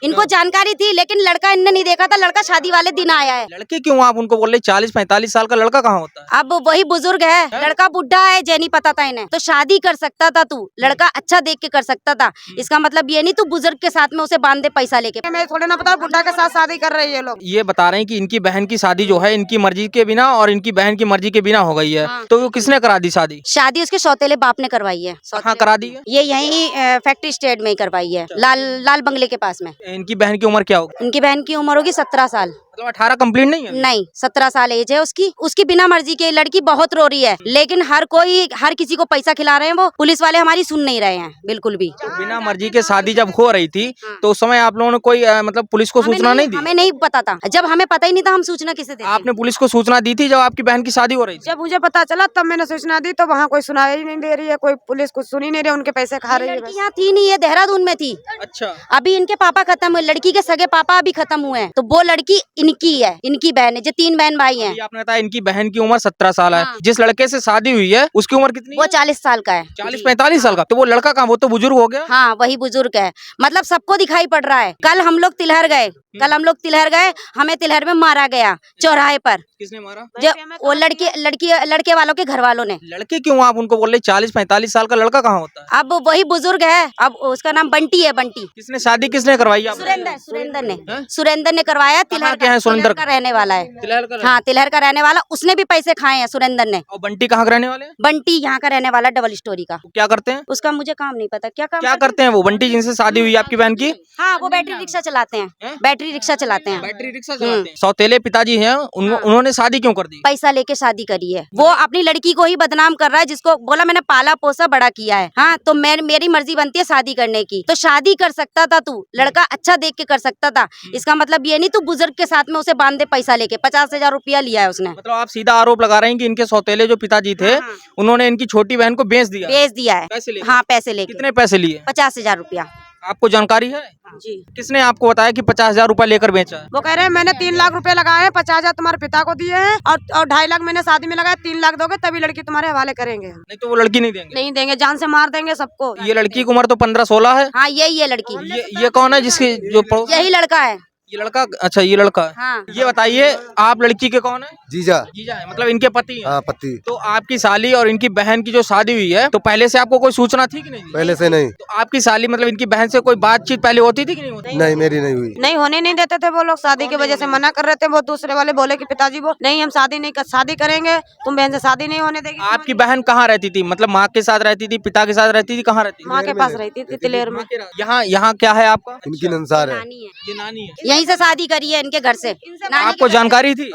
इनको जानकारी थी, लेकिन लड़का इनने नहीं देखा था। लड़का शादी वाले दिन आया है। लड़के क्यों आप उनको बोल रहे 40-45 साल का लड़का कहाँ होता है? अब वही बुजुर्ग है, लड़का बुढ़ा है, जे नहीं पता था इन्हें। तो शादी कर सकता था तू, लड़का अच्छा देख के कर सकता था। इसका मतलब ये नहीं तू बुजुर्ग के साथ में उसे बांध दे पैसा लेके। मैं थोड़ी ना पता बुढ़ा के साथ शादी कर रही है लोग। ये बता रहे हैं कि इनकी बहन की शादी जो है इनकी मर्जी के बिना और इनकी बहन की मर्जी के बिना हो गई है। हाँ। तो वो किसने करा दी शादी? शादी उसके सौतेले बाप ने करवाई है। कहाँ करा दी है? ये यहीं फैक्ट्री स्टेट में ही करवाई है, लाल बंगले के पास में। इनकी बहन की उम्र क्या होगी? इनकी बहन की उम्र होगी 17 साल। मतलब 18 कंप्लीट नहीं है? नहीं, 17 साल एज है उसकी। उसकी बिना मर्जी के लड़की बहुत रो रही है, लेकिन हर किसी को पैसा खिला रहे हैं। वो पुलिस वाले हमारी सुन नहीं रहे हैं बिल्कुल भी। तो बिना मर्जी के शादी जब हो रही थी तो उस समय आप लोगों ने कोई मतलब पुलिस को सूचना नहीं दी? हमें नहीं पता था। जब हमें पता ही नहीं था, हम सूचना किसे देते? आपने पुलिस को सूचना दी थी जब आपकी बहन की शादी हो रही थी? जब मुझे पता चला तब मैंने सूचना दी, तो वहाँ कोई सुनाई ही नहीं दे रही है, कोई पुलिस कुछ सुन ही नहीं रही, उनके पैसे खा रही है। लड़की यहाँ थी नहीं, ये देहरादून में थी। अच्छा। अभी इनके पापा खत्म हुए, लड़की के सगे पापा अभी खत्म हुए हैं। तो वो लड़की इनकी है, इनकी बहन है, जो 3 बहन भाई हैं। आपने बताया इनकी बहन की उम्र 17 साल है। हाँ। जिस लड़के से शादी हुई है उसकी उम्र कितनी वो है? 40 साल का है। 40-45 साल का। तो वो लड़का कहाँ? वो तो बुजुर्ग हो गया। हाँ, वही बुजुर्ग है। मतलब सबको दिखाई पड़ रहा है। कल हम लोग तिलहर गए, हमें तिलहर में मारा गया चौराहे पर। किसने मारा? जो वो लड़के वालों के घर वालों ने। लड़के क्यों आप उनको बोल रहे 40-45 साल का लड़का कहाँ होता है? अब वही बुजुर्ग है, अब उसका नाम बंटी है, बंटी। किसने शादी किसने करवाई? आप सुरेंद्र ने करवाया। तिलहर के हैं सुरेंद्र? का रहने वाला है। तिलहर का? हाँ, तिलहर का रहने वाला। उसने भी पैसे खाए हैं सुरेंद्र ने। और बंटी कहाँ के रहने वाले हैं? बंटी यहाँ का रहने वाला, डबल स्टोरी का। क्या करते हैं? उसका मुझे काम नहीं पता। क्या करते हैं वो बंटी जिनसे शादी हुई आपकी बहन की? हाँ, वो बैटरी रिक्शा चलाते हैं। बैटरी रिक्शा चलाते हैं। बैटरी रिक्शा चलाते हैं। सौतेले पिताजी हैं, उन्होंने शादी क्यों कर दी? पैसा लेके शादी करी है। वो अपनी लड़की को ही बदनाम कर रहा है, जिसको बोला मैंने पाला पोसा बड़ा किया है। हाँ, तो मेरी मर्जी बनती है शादी करने की। तो शादी कर सकता था तू, लड़का अच्छा देख के कर सकता था। इसका मतलब ये नहीं तू बुजुर्ग के साथ में उसे बांध दे पैसा लेके। 50,000 रुपया लिया है उसने। मतलब आप सीधा आरोप लगा रहे हैं कि इनके सौतेले जो पिताजी थे उन्होंने इनकी छोटी बहन को बेच दिया है। पैसे लेके। हाँ, पैसे लेके। कितने पैसे लिए? 50,000 रुपया। आपको जानकारी है? जी। किसने आपको बताया कि 50,000 रुपया लेकर बेचा है? वो कह रहे हैं मैंने 3 लाख रुपए लगाए हैं, 50,000 तुम्हारे पिता को दिए हैं और 2.5 लाख मैंने शादी में लगाया, 3 लाख दोगे तभी लड़की तुम्हारे हवाले करेंगे। नहीं तो वो लड़की नहीं देंगे? नहीं देंगे, जान से मार देंगे सबको। ये लड़की की उम्र तो 15-16 है। हाँ, यही है लड़की। ये कौन है जिसकी जो यही लड़का है। ये लड़का? अच्छा, ये लड़का है। हाँ। ये बताइए आप लड़की के कौन है? जीजा। जीजा है, मतलब इनके पति हैं। हाँ, पति। तो आपकी साली और इनकी बहन की जो शादी हुई है तो पहले से आपको कोई सूचना थी कि नहीं? पहले से नहीं। तो आपकी साली मतलब इनकी बहन से कोई बातचीत पहले होती थी कि नहीं होती? नहीं, मेरी नहीं हुई। नहीं होने नहीं देते थे वो लोग, शादी की वजह से मना कर रहे थे। वो दूसरे वाले बोले कि पिताजी वो नहीं, हम शादी करेंगे, तुम बहन से शादी नहीं होने देगी। आपकी बहन कहाँ रहती थी? मतलब माँ के साथ रहती थी, पिता के साथ रहती थी, कहाँ रहती थी? माँ के पास रहती थी, तिलेर में। यहाँ क्या है आपका? इनकी नंसार है। ये नानी है। यहीं से शादी करी है इनके घर से। आपको जानकारी थी?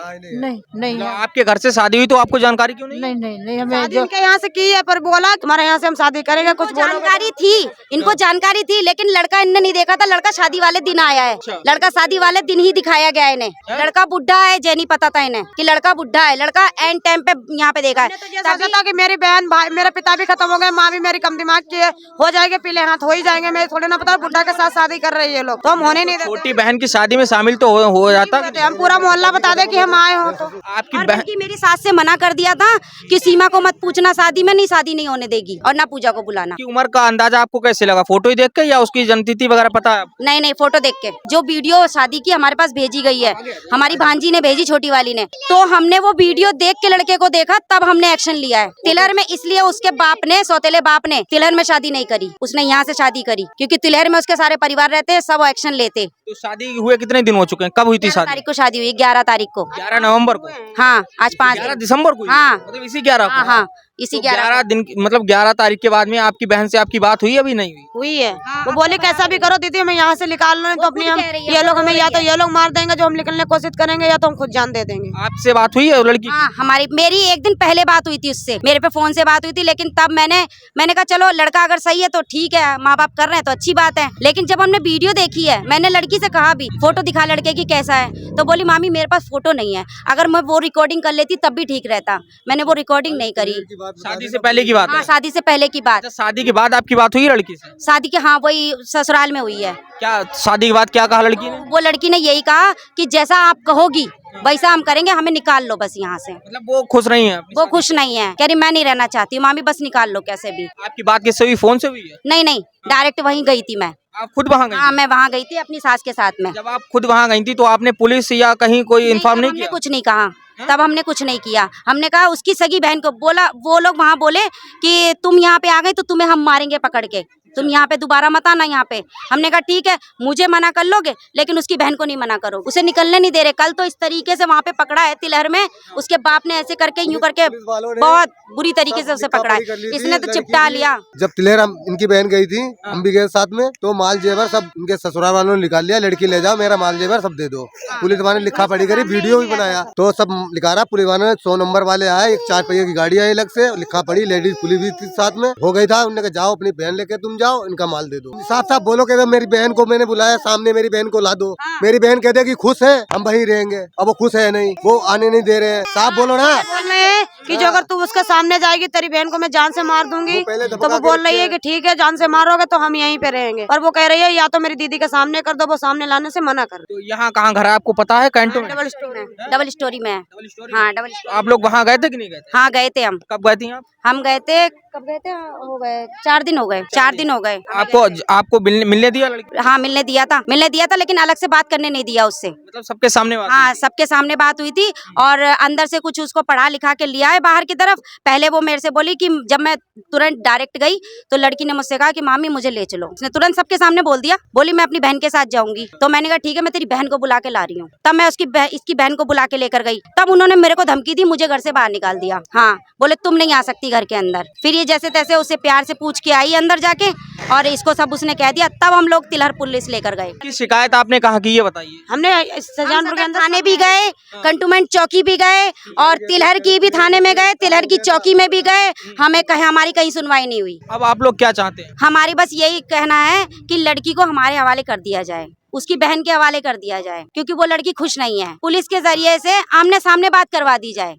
नहीं आपके घर से शादी हुई तो आपको जानकारी क्यों नहीं? नहीं हमें शादी इनके यहाँ से की है, पर बोला तुम्हारे यहाँ से हम शादी करेंगे। कुछ जानकारी थी, इनको जानकारी थी, लेकिन लड़का इनने नहीं देखा था। लड़का शादी वाले दिन आया है। लड़का शादी वाले दिन ही दिखाया गया इन्हें। लड़का बुढ़ा है, जे नहीं पता था इन्हें कि लड़का बुढ़ा है। लड़का एंड टाइम पे यहाँ पे देखा है। सोचा था कि मेरी बहन भाई मेरे पिता भी खत्म हो गए, माँ भी मेरी कम दिमाग की है, हो जाएंगे पीले हाथ हो ही जाएंगे। मैं थोड़ी ना पता बुढ़ा के साथ शादी कर रही है लोग, तो हम होने नहीं देते। छोटी बहन की शादी में शामिल तो हो जाता। हम पूरा मोहल्ला बता दे कि हम आए हो। तो आपकी और बहन बल्कि मेरी सास से मना कर दिया था कि सीमा को मत पूछना शादी में, नहीं शादी नहीं होने देगी, और ना पूजा को बुलाना। की उम्र का अंदाजा आपको कैसे लगा? फोटो ही देख के या उसकी जन्मतिथि वगैरह पता है? नहीं, फोटो देख के। जो वीडियो शादी की हमारे पास भेजी गई है, हमारी भांजी ने भेजी, छोटी वाली ने, तो हमने वो वीडियो देख के लड़के को देखा, तब हमने एक्शन लिया है। तिलहर में इसलिए उसके बाप ने, सौतेले बाप ने तिलहर में शादी नहीं करी, उसने यहाँ से शादी करी, क्योंकि तिलहर में उसके सारे परिवार रहते हैं, सब एक्शन लेते। तो शादी हुए कितने दिन हो चुके हैं? कब हुई थी 11 शादी? तारीख को शादी हुई, 11 तारीख को। 11 नवंबर को? हाँ, आज 5 11 दिसंबर को? हाँ। मतलब इसी 11 को? हाँ, इसी 11 दिन मतलब 11 तारीख के बाद में आपकी बहन से आपकी बात हुई? अभी नहीं हुई? हुई है। वो बोले कैसा भी करो दीदी, हमें यहाँ से निकाल लो, तो अपनी हम ये लोग हमें या तो ये लोग मार देंगे जो हम निकलने की कोशिश करेंगे, या तो हम खुद जान दे देंगे। आपसे बात हुई है लड़की? हाँ, मेरी एक दिन पहले बात हुई थी उससे, मेरे पे फोन से बात हुई थी, लेकिन तब मैंने कहा चलो लड़का अगर सही है तो ठीक है, माँ बाप कर रहे हैं तो अच्छी बात है। लेकिन जब हमने वीडियो देखी है, मैंने लड़की से कहा भी फोटो दिखा लड़के की कैसा है, तो बोली मामी मेरे पास फोटो नहीं है, अगर मैं वो रिकॉर्डिंग कर लेती तब भी ठीक रहता। मैंने वो रिकॉर्डिंग नहीं करी। शादी से पहले की बात हाँ, है? शादी से पहले की बात। अच्छा, शादी के बाद आपकी बात हुई लड़की से? शादी के, हाँ, वही ससुराल में हुई है। क्या शादी के बाद क्या कहा लड़की ने? वो लड़की ने यही कहा कि जैसा आप कहोगी वैसा हम करेंगे, हमें निकाल लो बस यहाँ से। मतलब वो खुश नहीं है? वो खुश नहीं है, कह रही मैं नहीं रहना चाहती, मामी बस निकाल लो कैसे भी। आपकी बात किससे हुई, फोन से हुई है? नहीं, डायरेक्ट वहीं गई थी मैं। आप खुद वहाँ गई? हाँ, मैं वहाँ गई थी अपनी सास के साथ में। जब आप खुद वहाँ गई थी तो आपने पुलिस या कहीं कोई इन्फॉर्म नहीं हमने किया? कुछ नहीं कहा, तब हमने कुछ नहीं किया। हमने कहा उसकी सगी बहन को बोला, वो लोग वहाँ बोले कि तुम यहाँ पे आ गए तो तुम्हें हम मारेंगे पकड़ के, तुम यहाँ पे दोबारा मत आना यहाँ पे। हमने कहा ठीक है, मुझे मना कर लोगे लेकिन उसकी बहन को नहीं मना करो, उसे निकलने नहीं दे रहे। कल तो इस तरीके से वहाँ पे पकड़ा है तिलहर में, उसके बाप ने ऐसे करके यूं करके बहुत बुरी तरीके से उसे पकड़ा है, इसने तो चिपटा लिया। जब तिलहर इनकी बहन गई थी, हम भी गए साथ में, तो माल जेवर सब इनके ससुराल वालों ने निकाल लिया, लड़की ले जाओ, मेरा माल जेवर सब दे दो। पुलिस वाले ने लिखा पढ़ी करी, वीडियो भी बनाया, तो सब लिखा रहा। पुलिस वाले 100 नंबर वाले आए, एक 4 पहिए की गाड़ी आई अलग से, लिखा पढ़ी, लेडीज पुलिस भी थी साथ में, हो गई था। उन्होंने कहा जाओ अपनी बहन लेके तुम जाओ, इनका माल दे दो। साफ साफ बोलो कि मेरी बहन को मैंने बुलाया, सामने मेरी बहन को ला दो। मेरी बहन कहते कि खुश है, हम वहीं रहेंगे। अब वो खुश है नहीं, वो आने नहीं दे रहे हैं। साफ बोलो ना कि जो अगर तू उसके सामने जाएगी तेरी बहन को मैं जान से मार दूंगी, तो वो बोल रही है कि ठीक है जान से मारोगे तो हम यहीं पे रहेंगे। और वो कह रही है या तो मेरी दीदी के सामने कर दो, वो सामने लाने से मना कर। तो यहाँ कहाँ घर है आपको पता है? कैंटो में? डबल स्टोरी में है। हाँ, डबल तो आप लोग वहाँ गए थे कि नहीं गए थे? हाँ, गए थे हम। कब गए थे आप? हम गए थे, कब गए थे? हो गए 4 दिन हो गए, 4 दिन हो गए। आपको मिलने दिया लड़की? हाँ, मिलने दिया था लेकिन अलग से बात करने नहीं दिया उससे। मतलब सबके सामने बात? हाँ, सबके सामने बात हुई थी और अंदर से कुछ उसको पढ़ा लिखा के लिया है बाहर की तरफ। पहले वो मेरे से बोली कि जब मैं तुरंत डायरेक्ट गई तो लड़की ने मुझसे कहा कि मामी मुझे ले चलो। उसने तुरंत सबके सामने बोल दिया, बोली मैं अपनी बहन के साथ जाऊंगी। तो मैंने कहा ठीक है, मैं तेरी बहन को बुला के ला रही हूँ। तब मैं इसकी बहन को बुला के लेकर गई, तब उन्होंने मेरे को धमकी दी, मुझे घर से बाहर निकाल दिया। हाँ, बोले तुम नहीं आ सकती घर के अंदर। फिर ये जैसे तैसे उसे प्यार से पूछ के आई अंदर जाके, और इसको सब उसने कह दिया। तब हम लोग तिलहर पुलिस लेकर गए। की शिकायत आपने कहाँ की, ये बताइए? हमने सजानपुर के अंदर थाने भी गए, कंटोनमेंट चौकी भी गए, और तिलहर की भी थाने में गए, तिलहर की चौकी में भी गए। हमारी कहीं सुनवाई नहीं हुई। अब आप लोग क्या चाहते हैं? हमारी बस यही कहना है कि लड़की को हमारे हवाले कर दिया जाए, उसकी बहन के हवाले कर दिया जाए, क्योंकि वो लड़की खुश नहीं है। पुलिस के जरिए से आमने सामने बात करवा दी जाए।